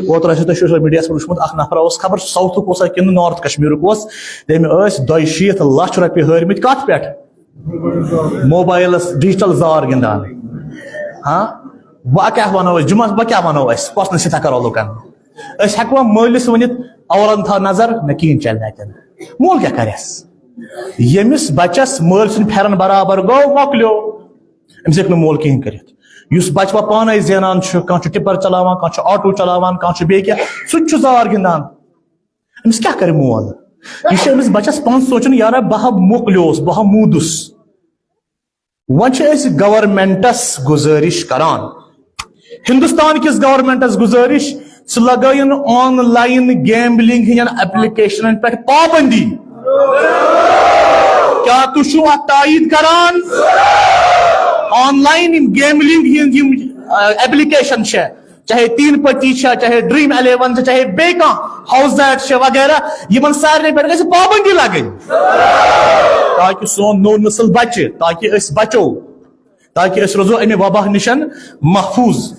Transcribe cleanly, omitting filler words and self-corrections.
اوتر آسو تۄہہِ سوشل میڈیاہس پٮ۪ٹھ وٕچھمُت اکھ نفر اوس خبر ساوتھُک اوسا کِنہٕ نارتھ کشمیٖرُک اوس تٔمۍ ٲسۍ 270 لچھ رۄپیہِ ہٲرمٕتۍ کتھ پٮ۪ٹھ موبایلس ڈِجٹل زار گِنٛدان ہاں وۄنۍ کیٛاہ ونو أسۍ جُمعس بہٕ کیٛاہ ونو أسۍ کۄس نصیٖحتہ کرو لُکن أسۍ ہٮ۪کوا مٲلِس ؤنِتھ اورن تھاو نظر نہ کِہیٖنۍ چلہِ نہٕ اتٮ۪ن مول کیٛاہ کرٮ۪س ییٚمِس بچس مٲلۍ سُنٛد پھٮ۪رن برابر گوٚو مۄکلیو أمِس ہیٚکہِ نہٕ مول کِہیٖنۍ کٔرِتھ یُس بچہٕ وۄنۍ پانے زینان چھُ کانٛہہ چھُ ٹِپر چلاوان کانٛہہ چھُ آٹوٗ چلاوان کانٛہہ چھُ بیٚیہِ کینٛہہ سُہ تہِ چھُ زار گِنٛدان أمِس کیٛاہ کرِ مول یہِ چھُ أمِس بچس پانہٕ سونٛچُن یارا بہٕ ہا مۄکلیوس بہٕ ہا موٗدُس وۄنۍ چھِ أسۍ گورمنٹس گُزٲرِش کران ہندوستان کِس گورمنٹس گُزٲرِش ژٕ لگٲیِن آن لائن گیملنگ ہٕنٛدٮ۪ن ایپلِکیشنن پٮ۪ٹھ پابندی کیٛاہ تُہۍ چھِو اتھ تایید کران آن لائن گیملنگ ہٕنٛز یِم ایپلِکیشن چھےٚ چاہے 3 پتی چھےٚ چاہے ڈریم 11 چھےٚ چاہے بیٚیہِ کانٛہہ ہاؤس دیٹ چھےٚ وغیرہ یِمن سارنٕے پٮ۪ٹھ گژھِ پابندی لگٕنۍ تاکہِ سون نوٚو نسل بچہِ تاکہِ أسۍ بچو تاکہِ أسۍ روزو امہِ وباہ نِش محفوٗظ